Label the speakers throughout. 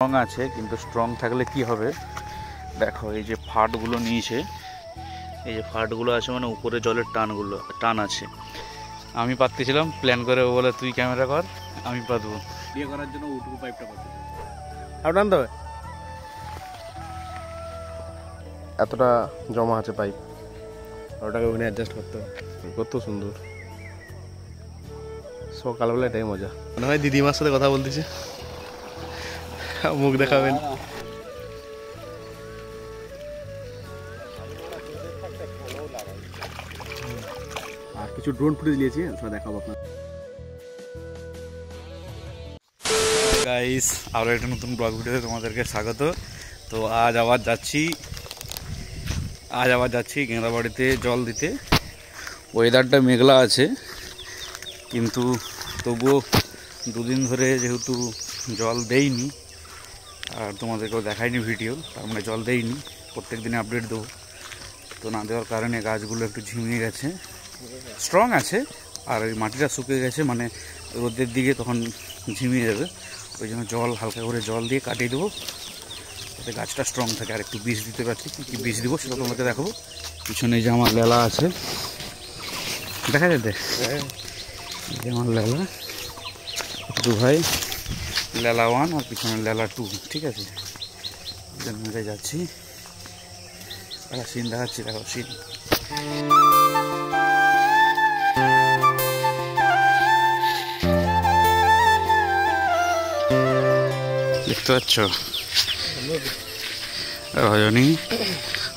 Speaker 1: Strong আছে, কিন্তু strong থাকলে কি হবে দেখো, এই যে ফাটগুলো নিয়েছে, এই যে ফাটগুলো আছে মানে উপরে জলের টান আছে। আমি পাততেছিলাম, প্ল্যান করে ও বলে তুই ক্যামেরা কর, আমি পাতবো। বিয়ে করার জন্য উটুকু পাইপটা পাততে আর টানতে হবে।
Speaker 2: এতটা জমা আছে পাইপ, ওটাকে ওখানে অ্যাডজাস্ট করতে হবে। কত সুন্দর সকালবেলা, এটাই মজা। মনে হয় দিদিমার সাথে কথা বলতেছে, মুখ দেখাবেন।
Speaker 1: আর কিছু ড্রোন ফুটেজ নিয়েছি, সেটা দেখাবো আপনার। গাইস, আরও একটা নতুন ব্লগ ভিডিওতে তোমাদেরকে স্বাগত। তো আজ আবার যাচ্ছি গেঁদাবাড়িতে জল দিতে। ওয়েদারটা মেঘলা আছে, কিন্তু তবুও দুদিন ধরে যেহেতু জল দেইনি আর তোমাদেরকেও দেখাইনি ভিডিও, তার মানে জল দেইনি, প্রত্যেক দিনে আপডেট দেবো। তো না দেওয়ার কারণে গাছগুলো একটু ঝিমিয়ে গেছে। স্ট্রং আছে আর ওই মাটিটা শুকিয়ে গেছে, মানে রোদের দিকে তখন ঝিমিয়ে যাবে। ওই জন্য হালকা করে জল দিয়ে কাটিয়ে দেবো, যাতে গাছটা স্ট্রং থাকে। আর একটু বীজ দিতে পারছি, কী বীজ দেবো সেটা তোমাকে দেখাবো। পিছনে যে আমার লেলা আছে, দেখা যেতে যে আমার লেলা, দু ভাই, লেলা 1 আর পিছনে লেলা 2, ঠিক আছে। মিলে যাচ্ছি, সিন দেখাচ্ছি, দেখো সিন। দেখতে পাচ্ছ রজনী,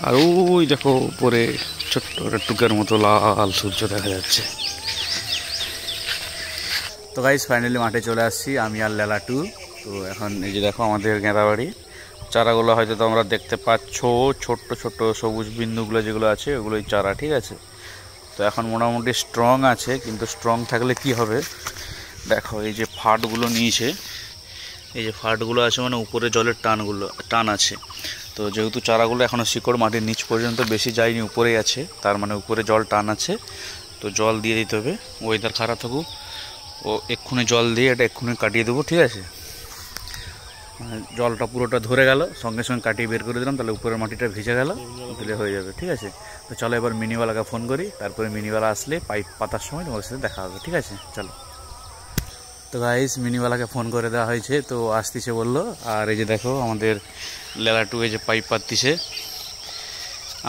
Speaker 1: আর ওই দেখো উপরে ছোট্ট একটা টুকের মতো লাল সূর্য দেখা যাচ্ছে। তো গাইস, ফাইনালি মাঠে চলে আসছি আমি আর লেলা 2। তো এখন এই যে দেখো আমাদের গেঁদাবাড়ি চারাগুলো হয়তো তোমরা দেখতে পাচ্ছ, ছোট্ট ছোট্ট সবুজ বিন্দুগুলো যেগুলো আছে ওগুলোই চারা, ঠিক আছে। তো এখন মোটামুটি স্ট্রং আছে, কিন্তু স্ট্রং থাকলে কি হবে দেখো, এই যে ফাটগুলো নিয়েছে, এই যে ফাটগুলো আছে মানে উপরে জলের টান আছে। তো যেহেতু চারাগুলো এখনও শিকড় মাটির নিচ পর্যন্ত বেশি যায়নি, উপরেই আছে, তার মানে উপরে জল টান আছে। তো জল দিয়ে দিতে হবে, ওয়েদার খারাপ থাকুক, ও এক্ষুনি জল দিয়ে এটা এক্ষুনি কাটিয়ে দেবো, ঠিক আছে। জলটা পুরোটা ধরে গেল, সঙ্গে সঙ্গে কাটিয়ে বের করে দিলাম, তাহলে উপরের মাটিটা ভিজে গেল, দিলে হয়ে যাবে, ঠিক আছে। তো চলো এবার মিনিওয়ালাকে ফোন করি, তারপরে মিনিওয়ালা আসলে পাইপ পাতার সময় তোমাদের সাথে দেখা হবে, ঠিক আছে, চলো। তো গাইস, মিনিওয়ালাকে ফোন করে দেওয়া হয়েছে, তো আসতেছে বললো। আর এই যে দেখো আমাদের লেলা 2 এই যে পাইপ পাততিছে,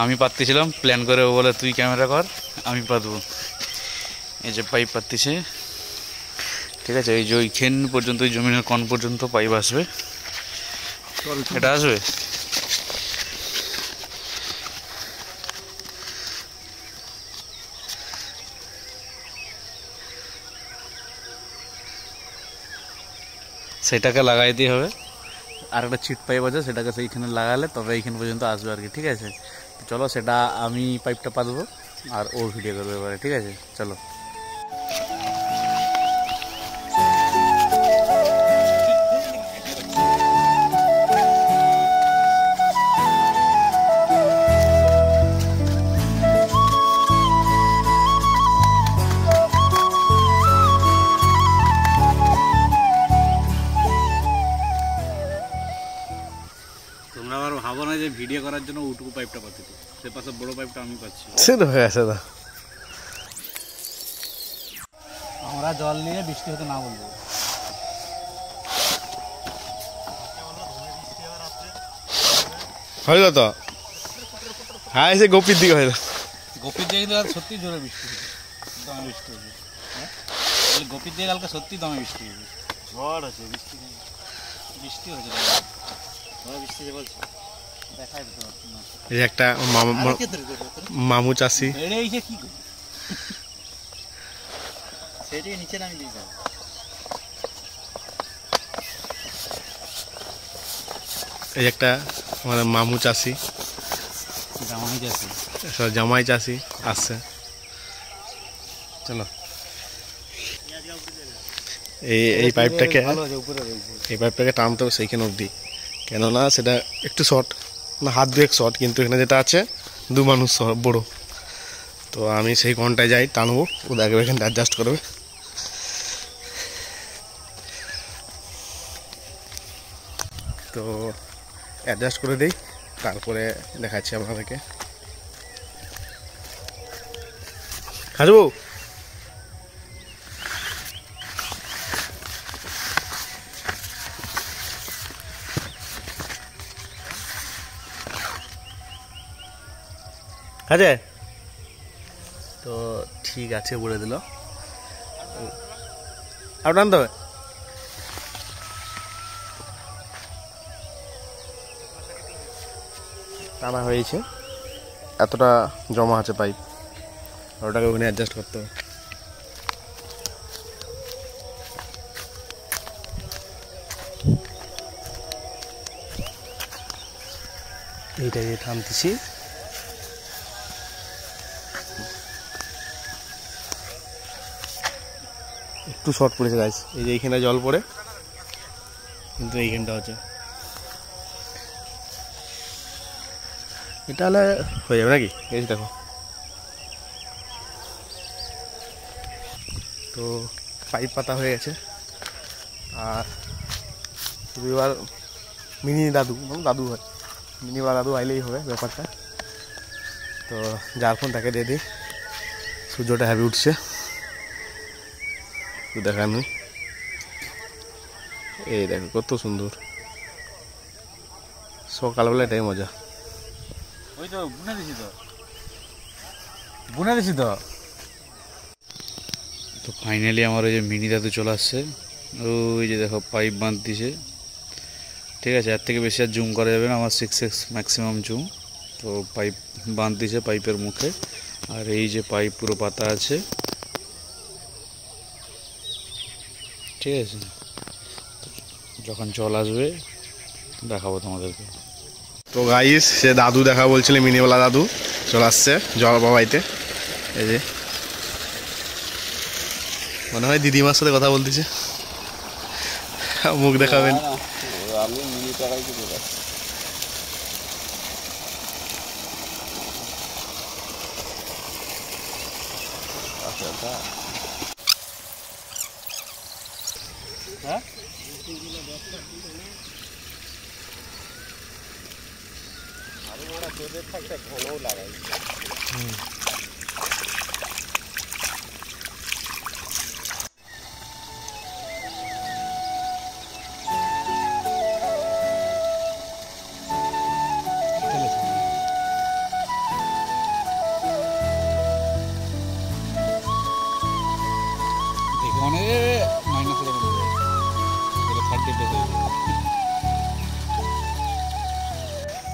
Speaker 1: আমি পাততেছিলাম, প্ল্যান করে ও বলে তুই ক্যামেরা কর, আমি পাতবো। এই যে পাইপ পাততিছে, ঠিক আছে। এই যে ওইখান পর্যন্ত, ওই জমিনের কোণ পর্যন্ত পাইপ আসবে, এটা আসবে। সেটাকে লাগাই দিয়ে হবে, আর একটা ছিট পাইপ আছে, সেটাকে সেইখানে লাগালে তবে এইখান পর্যন্ত আসবে আর কি, ঠিক আছে। চলো, সেটা আমি পাইপটা পাতবো আর ও ভিডিও করবে এবারে, ঠিক আছে, চলো। তোমরা আবার ভাবো না যে ভিডিও করার জন্য উটুকু পাইপটা পাচ্ছি, তো সে পাশে বড় পাইপটা আমি পাচ্ছি,
Speaker 2: সে তো হয়ে আছে।
Speaker 1: আমরা জল নিয়ে বৃষ্টি হতে না বলবো।
Speaker 2: হয়ে তো হ্যাঁ, সে গোপীর দিকে হয়ে
Speaker 1: গোপীর দিকে তো সত্যি জোরে বৃষ্টি হয়েছে, দমে বৃষ্টি হয়েছে। গোপীর দিকে কালকে সত্যি দমে বৃষ্টি হয়েছে, ঝড় আছে, বৃষ্টি হয়েছে, বৃষ্টি বলছে দেখাই দিতে পারছি না।
Speaker 2: এই একটা মামু চাষি,
Speaker 1: কি সেটাই নিচে নামি দিয়েছে।
Speaker 2: এই একটা আমাদের মামু চাষি, জামাই চাষি আসছে, চলো। এই পাইপটাকে টানতে হবে সেইখানে অবধি, কেননা সেটা একটু শর্ট, না হাত দুয়েক শর্ট, কিন্তু এখানে যেটা আছে 2 মানুষ বড়। তো আমি সেই কোণটায় যাই, টানবো, ও দেখবে এখানটা অ্যাডজাস্ট করবে। তো অ্যাডজাস্ট করে দেই, তারপরে দেখাচ্ছি আপনাদেরকে। খাজবো খাজে? তো ঠিক আছে বলে দিল। আপনার তো টানা হয়েছে, এতটা জমা আছে পাইপ, ওটাকে ওখানে অ্যাডজাস্ট করতে হবে। এইটাকে টানতেছি, একটু শর্ট পড়েছে গাইস, এই যে এইখানে জল পড়ে, কিন্তু এইখানটা হচ্ছে, এটা হলে হয়ে যাবে নাকি? এই দেখো, তো পাইপ পাতা হয়ে গেছে। আর এবার মিনি দাদু, মানে দাদু হয়, মিনি বা দাদু আইলেই হবে ব্যাপারটা। তো যার ফোন তাকে দিয়ে দিই। সূর্যটা হ্যাভি উঠছে, দেখান, এই দেখো কত সুন্দর, সকালবেলা এটাই মজা।
Speaker 1: ওই তো বুনে দিছি তো, বুনে দিছি তো। তো ফাইনালি আমার ওই যে মিনি দাদু চলে আসছে, ওই যে দেখো পাইপ বাঁধতেছে। ঠিক আছে, এর থেকে বেশি আর জুম করা যাবে না, আমার 6x ম্যাক্সিমাম জুম। তো পাইপ বাঁধতেছে পাইপের মুখে, আর এই যে পাইপ পুরো পাতা আছে। ঠিক আছে, যখন জল আসবে দেখাবো তোমাদেরকে।
Speaker 2: তো গাইস, সে দাদু দেখা বলছিল, মিনিওয়ালা দাদু চলে আসছে জল বাবাইতে। এই যে মনে হয় দিদিমার সাথে কথা বলতেছে, মুখ দেখাবেন।
Speaker 3: আমি মিনি টাকাই কিছু
Speaker 1: হ্যাঁ,
Speaker 3: তোদের থাকতে ঘনও লাগাই।
Speaker 1: মানে মাইনাস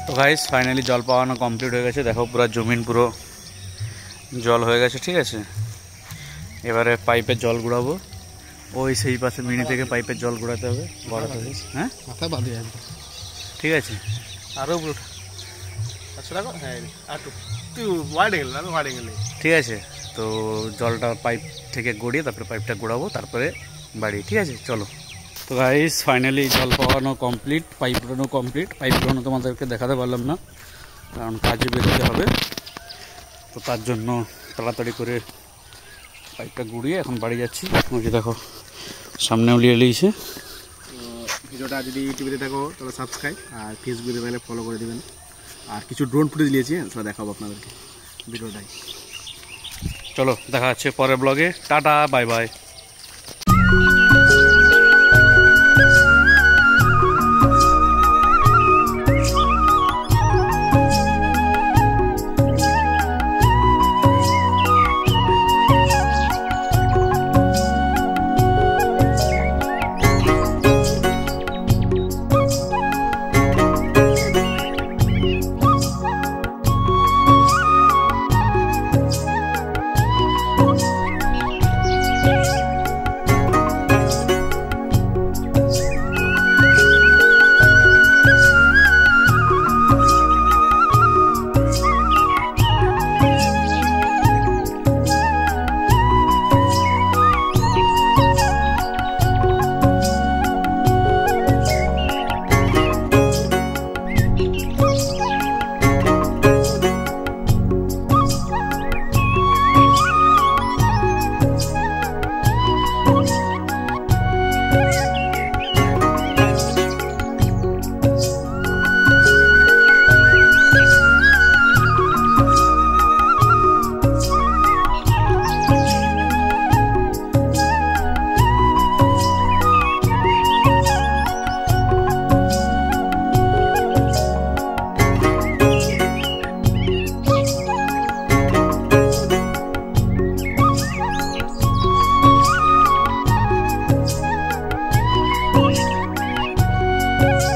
Speaker 1: তো গাইস, ফাইনালি জল পাওয়ানো কমপ্লিট হয়ে গেছে। দেখো পুরো জমিন পুরো জল হয়ে গেছে। ঠিক আছে, এবারে পাইপের জল গুড়াবো। ওই সেই পাশে মিনি থেকে পাইপের জল গুড়াতে হবে, বড় থেকে। হ্যাঁ,
Speaker 2: মাথা বাঁধে আসবে।
Speaker 1: ঠিক আছে,
Speaker 2: আরও আচ্ছা দেখো, হ্যাঁ আর তুই ওয়াইড গেল, আমি ওয়াইড গেলে।
Speaker 1: ঠিক আছে। তো জলটা পাইপ থেকে গড়িয়ে তারপরে পাইপটা গোড়াবো, তারপরে বাড়ি। ঠিক আছে, চলো। তো গাইস, ফাইনালি জল পাওয়ানো কমপ্লিট, পাইপ উড়ানো কমপ্লিট। পাইপ উড়ানো তোমাদেরকে দেখাতে পারলাম না, কারণ কাজে বেরোতে হবে। তো তার জন্য তাড়াতাড়ি করে পাইপটা গুড়িয়ে এখন বাড়ি যাচ্ছি। ওই যে দেখো সামনে উলিয়ে লিয়েছে।
Speaker 2: ভিডিওটা যদি ইউটিউবে দেখো তাহলে সাবস্ক্রাইব, আর ফেসবুকে তাহলে ফলো করে দেবেন। আর কিছু ড্রোন ফুটেজ নিয়েছি, সেটা দেখাবো আপনাদেরকে ভিডিওটাই।
Speaker 1: চলো, দেখা যাচ্ছে পরের ব্লগে। Tata, bye bye.